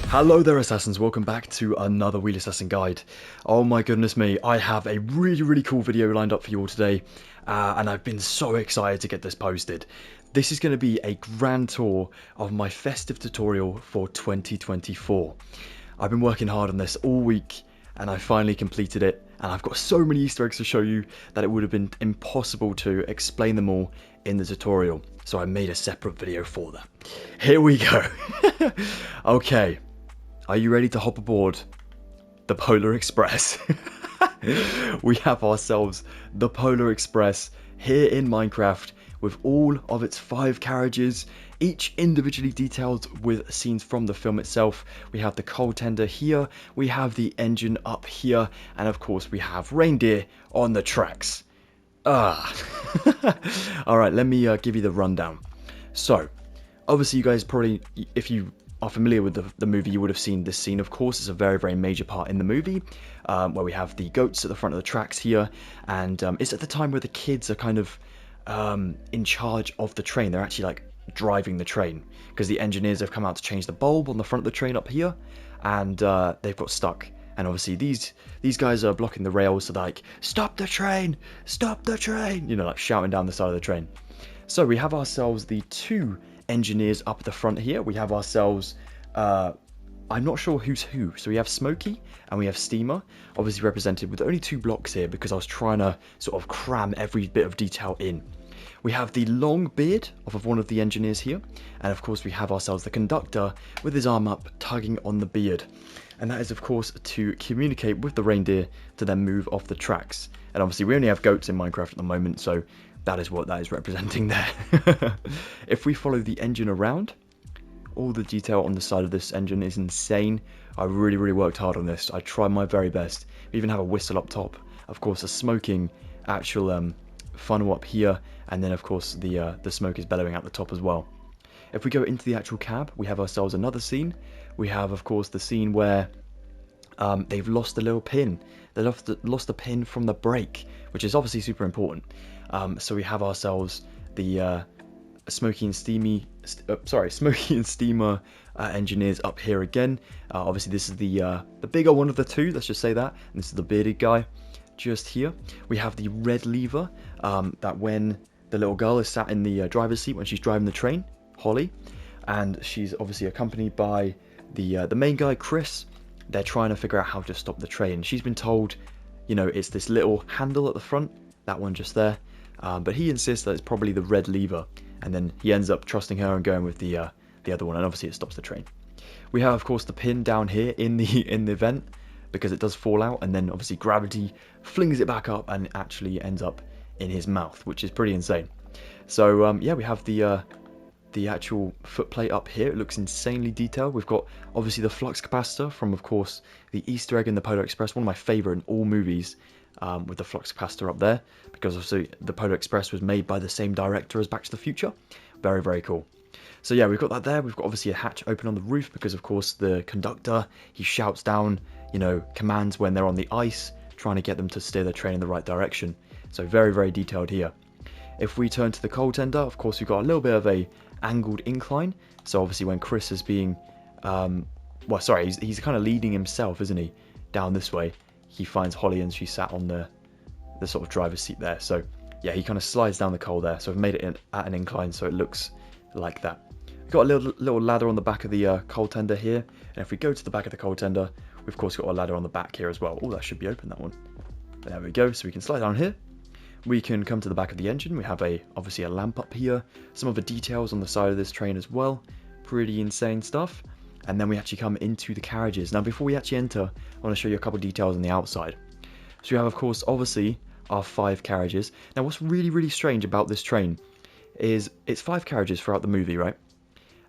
Hello there Assassins, welcome back to another Wheelassassin guide. Oh my goodness me, I have a really cool video lined up for you all today, and I've been so excited to get this posted. This is going to be a grand tour of my festive tutorial for 2024. I've been working hard on this all week, and I finally completed it, and I've got so many Easter eggs to show you that it would have been impossible to explain them all in the tutorial, so I made a separate video for that. Here we go. Okay. Are you ready to hop aboard the Polar Express? We have ourselves the Polar Express here in Minecraft with all of its 5 carriages, each individually detailed with scenes from the film itself. We have the coal tender here, we have the engine up here, and of course we have reindeer on the tracks. Alright, let me give you the rundown. So, obviously you guys probably, if you are familiar with the movie, you would have seen this scene. Of course, it's a very major part in the movie, where we have the goats at the front of the tracks here, and it's at the time where the kids are kind of in charge of the train. They're actually like driving the train, because the engineers have come out to change the bulb on the front of the train up here, and they've got stuck. And obviously these guys are blocking the rails, so they're like, stop the train, you know, like shouting down the side of the train. So we have ourselves the 2 engineers up at the front here. We have ourselves, I'm not sure who's who. So we have Smokey and we have Steamer, obviously represented with only 2 blocks here because I was trying to sort of cram every bit of detail in. We have the long beard of one of the engineers here, and of course we have ourselves the conductor with his arm up tugging on the beard. And that is of course to communicate with the reindeer to then move off the tracks. And obviously we only have goats in Minecraft at the moment, so that is what that is representing there. If we follow the engine around, all the detail on the side of this engine is insane. I really worked hard on this. I tried my very best. We even have a whistle up top. Of course, a smoking actual funnel up here, and then of course the smoke is bellowing out the top as well. If we go into the actual cab, we have ourselves another scene. We have, of course, the scene where they've lost a little pin. They lost a pin from the brake, which is obviously super important. So we have ourselves the Smokey and Steamer engineers up here again. Obviously this is the bigger one of the 2, let's just say that. And this is the bearded guy just here. We have the red lever that when the little girl is sat in the driver's seat when she's driving the train, Holly, and she's obviously accompanied by the main guy, Chris. They're trying to figure out how to stop the train. She's been told, you know, it's this little handle at the front, that one just there. But he insists that it's probably the red lever, and then he ends up trusting her and going with the other one, and obviously it stops the train. We have, of course, the pin down here in the vent, because it does fall out, and then obviously gravity flings it back up and actually ends up in his mouth, which is pretty insane. So yeah, we have the actual footplate up here. It looks insanely detailed. We've got obviously the flux capacitor from, of course, the Easter egg in the Polar Express, one of my favourite in all movies, with the flux capacitor up there, because obviously the Polar Express was made by the same director as Back to the Future. Very cool. So yeah, we've got that there. We've got obviously a hatch open on the roof, because of course the conductor, he shouts down, you know, commands when they're on the ice, trying to get them to steer the train in the right direction. So very detailed here. If we turn to the coal tender, of course we've got a little bit of a angled incline. So obviously when Chris is being, well, sorry, he's kind of leading himself, isn't he, down this way. He finds Holly and she's sat on the sort of driver's seat there. So yeah, he kind of slides down the coal there. So I've made it at an incline so it looks like that. We've got a little ladder on the back of the coal tender here. And if we go to the back of the coal tender, we've of course got a ladder on the back here as well. Oh, that should be open, that one. There we go. So we can slide down here. We can come to the back of the engine. We have obviously a lamp up here. Some of the details on the side of this train as well. Pretty insane stuff. And then we actually come into the carriages. Now before we actually enter, I want to show you a couple of details on the outside. So we have, of course, obviously our 5 carriages. Now what's really strange about this train is it's 5 carriages throughout the movie, right?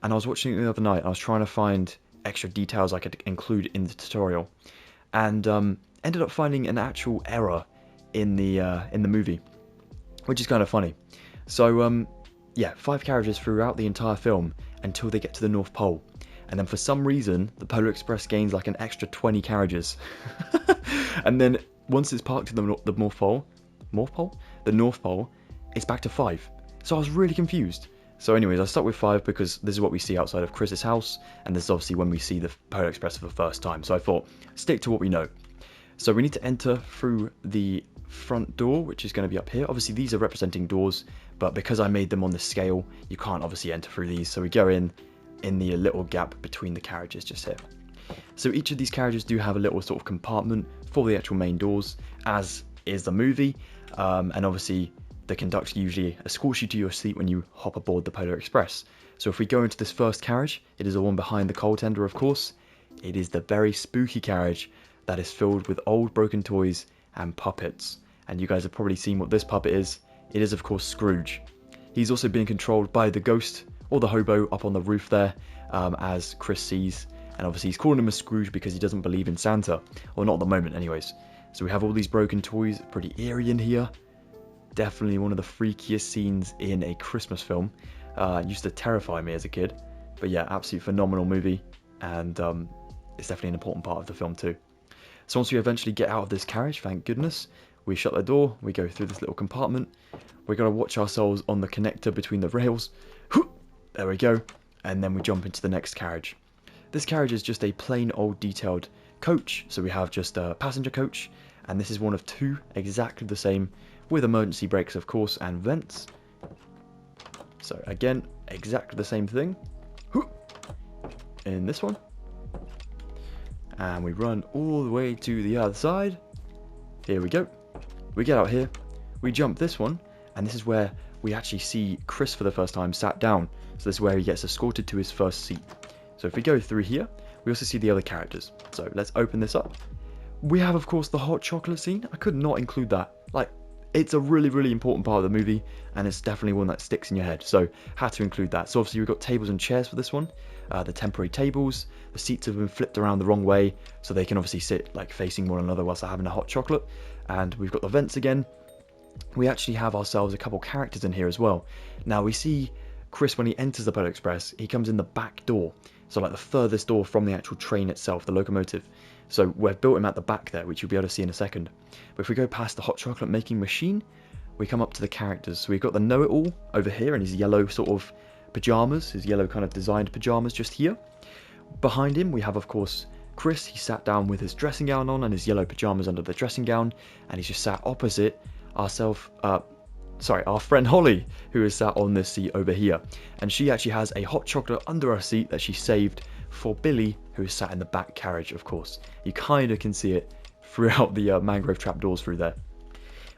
And I was watching it the other night and I was trying to find extra details I could include in the tutorial, and ended up finding an actual error in the movie, which is kind of funny. So yeah, 5 carriages throughout the entire film until they get to the North Pole, and then for some reason the Polar Express gains like an extra 20 carriages. And then once it's parked in the North Pole, it's back to 5. So I was really confused. So anyways, I start with 5 because this is what we see outside of Chris's house, and this is obviously when we see the Polar Express for the first time. So I thought, stick to what we know. So we need to enter through the front door, which is going to be up here. Obviously these are representing doors, but because I made them on the scale, you can't obviously enter through these. So we go in the little gap between the carriages just here. So each of these carriages do have a little sort of compartment for the actual main doors, as is the movie, and obviously the conductor usually escorts you to your seat when you hop aboard the Polar Express. So if we go into this first carriage, it is the one behind the coal tender, of course. It is the very spooky carriage that is filled with old broken toys and puppets. And you guys have probably seen what this puppet is. It is of course Scrooge. He's also being controlled by the ghost, or the hobo up on the roof there, as Chris sees. And obviously he's calling him a Scrooge because he doesn't believe in Santa. Or not at the moment anyways. So we have all these broken toys, pretty eerie in here. Definitely one of the freakiest scenes in a Christmas film. It used to terrify me as a kid. But yeah, absolutely phenomenal movie. And it's definitely an important part of the film too. So once we eventually get out of this carriage, thank goodness, we shut the door, we go through this little compartment. We're going to watch ourselves on the connector between the rails. There we go. And then we jump into the next carriage. This carriage is just a plain old detailed coach. So we have just a passenger coach. And this is one of 2 exactly the same, with emergency brakes of course and vents. So again, exactly the same thing in this one. And we run all the way to the other side. Here we go. We get out here, we jump this one, and this is where we actually see Chris for the first time sat down. So this is where he gets escorted to his first seat. So if we go through here, we also see the other characters. So let's open this up. We have of course the hot chocolate scene. I could not include that. Like, it's a really, really important part of the movie, and it's definitely one that sticks in your head. So had to include that. So obviously we've got tables and chairs for this one. The temporary tables. The seats have been flipped around the wrong way, so they can obviously sit like facing one another whilst they're having a hot chocolate. And we've got the vents again. We actually have ourselves a couple characters in here as well. Now we see Chris when he enters the Polar Express, he comes in the back door. So like the furthest door from the actual train itself, the locomotive. So we've built him at the back there, which you'll be able to see in a second. But if we go past the hot chocolate making machine, we come up to the characters. So we've got the know-it-all over here in his yellow sort of pajamas, his yellow kind of designed pajamas just here. Behind him we have of course Chris. He sat down with his dressing gown on and his yellow pajamas under the dressing gown, and he's just sat opposite our friend Holly, who is sat on this seat over here, and she actually has a hot chocolate under her seat that she saved for Billy, who is sat in the back carriage. Of course, you kind of can see it throughout the mangrove trapdoors through there.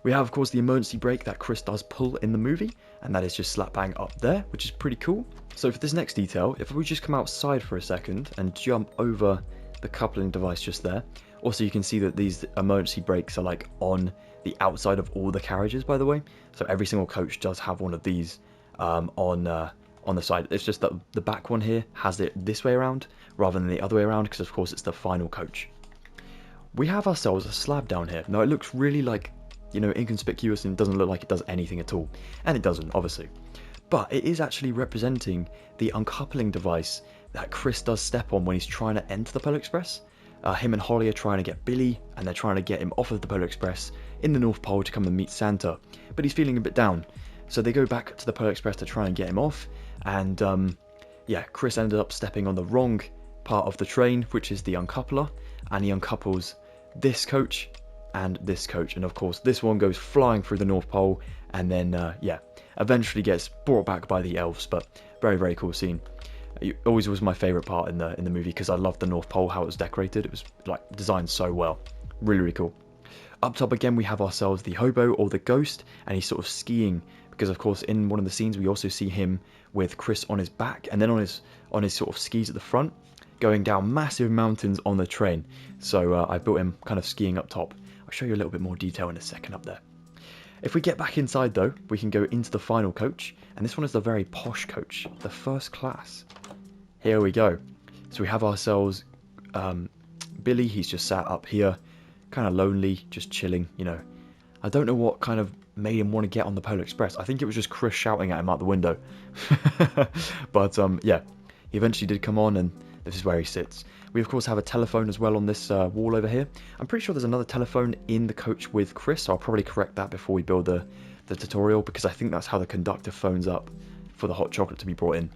We have of course the emergency brake that Chris does pull in the movie, and that is just slap bang up there, which is pretty cool. So for this next detail, if we just come outside for a second and jump over the coupling device just there, also you can see that these emergency brakes are like on the outside of all the carriages, by the way. So every single coach does have one of these on the side. It's just that the back one here has it this way around rather than the other way around, because of course it's the final coach. We have ourselves a slab down here. Now it looks really like, you know, inconspicuous and doesn't look like it does anything at all, and it doesn't obviously, but it is actually representing the uncoupling device that Chris does step on when he's trying to enter the Polar Express. Him and Holly are trying to get Billy, and they're trying to get him off of the Polar Express in the North Pole to come and meet Santa, but he's feeling a bit down, so they go back to the Polar Express to try and get him off. And yeah, Chris ended up stepping on the wrong part of the train, which is the uncoupler, and he uncouples this coach and this coach, and of course this one goes flying through the North Pole, and then yeah, eventually gets brought back by the elves. But very, very cool scene. It always was my favourite part in the movie, because I loved the North Pole, how it was decorated. It was like designed so well. Really, really cool. Up top again we have ourselves the hobo, or the ghost, and he's sort of skiing, because of course in one of the scenes we also see him with Chris on his back, and then on his sort of skis at the front, going down massive mountains on the train. So I built him kind of skiing up top. I'll show you a little bit more detail in a second up there. If we get back inside though, we can go into the final coach, and this one is the very posh coach, the first class. Here we go. So we have ourselves Billy. He's just sat up here, kind of lonely, just chilling, you know. I don't know what kind of made him want to get on the Polar Express. I think it was just Chris shouting at him out the window. But yeah, he eventually did come on, and this is where he sits. We of course have a telephone as well on this wall over here. I'm pretty sure there's another telephone in the coach with Chris, so I'll probably correct that before we build the tutorial, because I think that's how the conductor phones up for the hot chocolate to be brought in.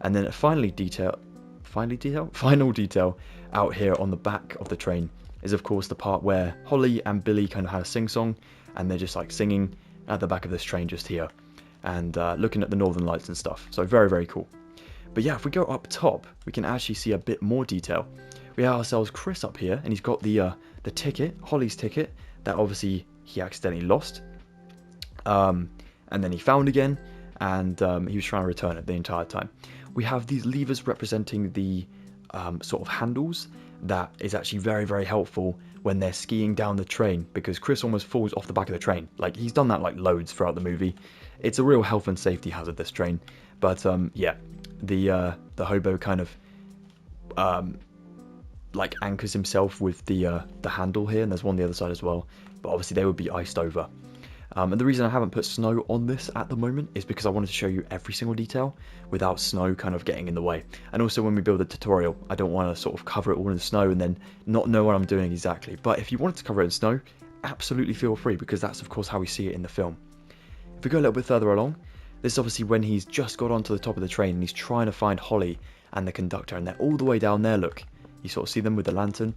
And then final detail out here on the back of the train is of course the part where Holly and Billy kind of had a sing-song, and they're just like singing at the back of this train just here, and looking at the northern lights and stuff. So very, very cool. But yeah, if we go up top, we can actually see a bit more detail. We have ourselves Chris up here, and he's got the ticket, Holly's ticket, that obviously he accidentally lost, and then he found again, and he was trying to return it the entire time. We have these levers representing the sort of handles. That is actually very, very helpful when they're skiing down the train, because Chris almost falls off the back of the train. Like, he's done that like loads throughout the movie. It's a real health and safety hazard, this train. But yeah, the hobo kind of like anchors himself with the handle here, and there's one on the other side as well. But obviously they would be iced over. And the reason I haven't put snow on this at the moment is because I wanted to show you every single detail without snow kind of getting in the way. And also when we build a tutorial, I don't want to sort of cover it all in snow and then not know what I'm doing exactly. But if you wanted to cover it in snow, absolutely feel free, because that's of course how we see it in the film. If we go a little bit further along, this is obviously when he's just got onto the top of the train and he's trying to find Holly and the conductor, and they're all the way down there, look. You sort of see them with the lantern.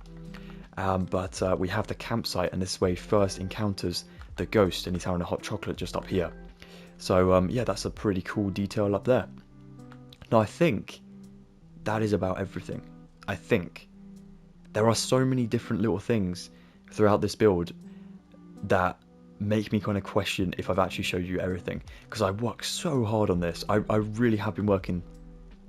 But we have the campsite, and this is where he first encounters the ghost, and he's having a hot chocolate just up here. So yeah, that's a pretty cool detail up there. Now I think that is about everything. I think there are so many different little things throughout this build that make me kind of question if I've actually showed you everything, because I worked so hard on this. I really have been working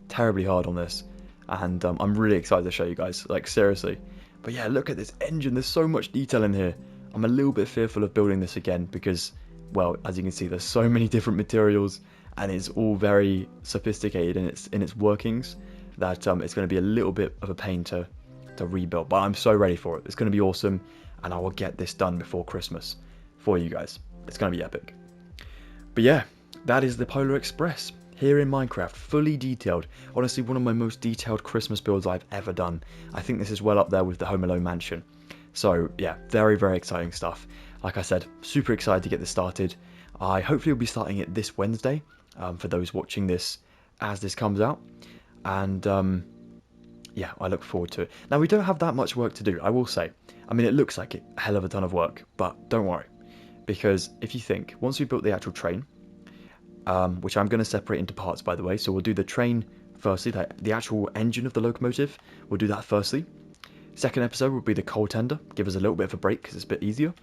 terribly hard on this, and I'm really excited to show you guys, like seriously. But yeah, look at this engine, there's so much detail in here. I'm a little bit fearful of building this again because, well, as you can see, there's so many different materials and it's all very sophisticated in its workings that it's going to be a little bit of a pain to rebuild. But I'm so ready for it. It's going to be awesome, and I will get this done before Christmas for you guys. It's going to be epic. But yeah, that is the Polar Express here in Minecraft, fully detailed. Honestly, one of my most detailed Christmas builds I've ever done. I think this is well up there with the Home Alone mansion. So yeah, very, very exciting stuff. Like I said, super excited to get this started. I hopefully will be starting it this Wednesday, for those watching this as this comes out. And yeah, I look forward to it. Now, we don't have that much work to do, I will say. I mean, it looks like a hell of a ton of work, but don't worry. Because if you think, once we've built the actual train, which I'm going to separate into parts, by the way. So we'll do the train firstly, the actual engine of the locomotive. We'll do that firstly. Second episode will be the coal tender, give us a little bit of a break because it's a bit easier.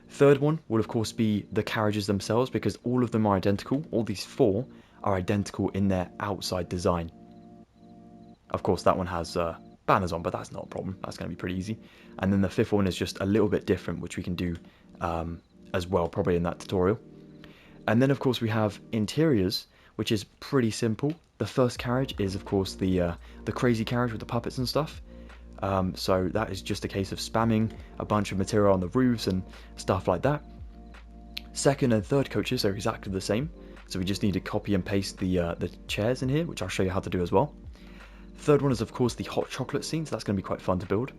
Third one will of course be the carriages themselves, because all of them are identical. All these four are identical in their outside design. Of course that one has banners on, but that's not a problem. That's going to be pretty easy. And then the fifth one is just a little bit different, which we can do as well, probably in that tutorial. And then of course we have interiors, which is pretty simple. The first carriage is of course the crazy carriage with the puppets and stuff. So that is just a case of spamming a bunch of material on the roofs and stuff like that. Second and third coaches are exactly the same, so we just need to copy and paste the chairs in here, which I'll show you how to do as well. Third one is of course the hot chocolate scene, so that's going to be quite fun to build.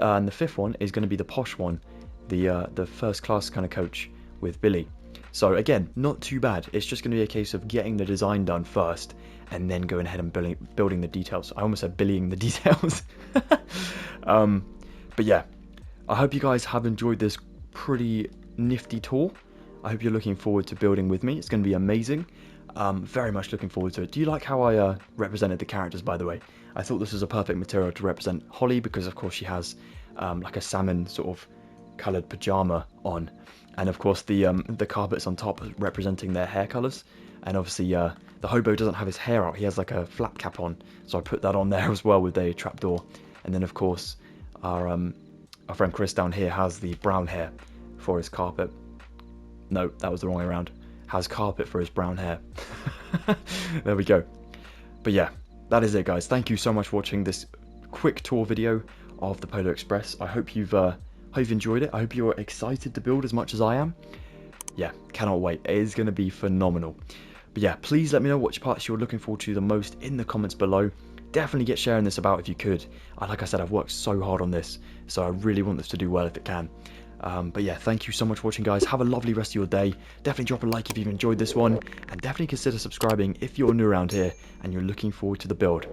And the fifth one is going to be the posh one, the first class kind of coach with Billy. So again, not too bad. It's just going to be a case of getting the design done first and then going ahead and building the details. I almost said billying the details. But yeah, I hope you guys have enjoyed this pretty nifty tour. I hope you're looking forward to building with me. It's going to be amazing. Very much looking forward to it. Do you like how I represented the characters, by the way? I thought this was a perfect material to represent Holly, because of course she has like a salmon sort of coloured pajama on. And of course the carpets on top representing their hair colours. And obviously the hobo doesn't have his hair out, he has like a flap cap on. So I put that on there as well with a trapdoor. And then of course our friend Chris down here has the brown hair for his carpet. No, that was the wrong way around. Has carpet for his brown hair. There we go. But yeah, that is it guys. Thank you so much for watching this quick tour video of the Polar Express. I hope you've enjoyed it. I hope you're excited to build as much as I am. Yeah, cannot wait. It is going to be phenomenal. But yeah, please let me know which parts you're looking forward to the most in the comments below. Definitely get sharing this about if you could. Like I said, I've worked so hard on this, so I really want this to do well if it can. But yeah, thank you so much for watching, guys. Have a lovely rest of your day. Definitely drop a like if you've enjoyed this one, and definitely consider subscribing if you're new around here and you're looking forward to the build.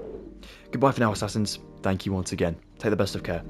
Goodbye for now, Assassins. Thank you once again. Take the best of care.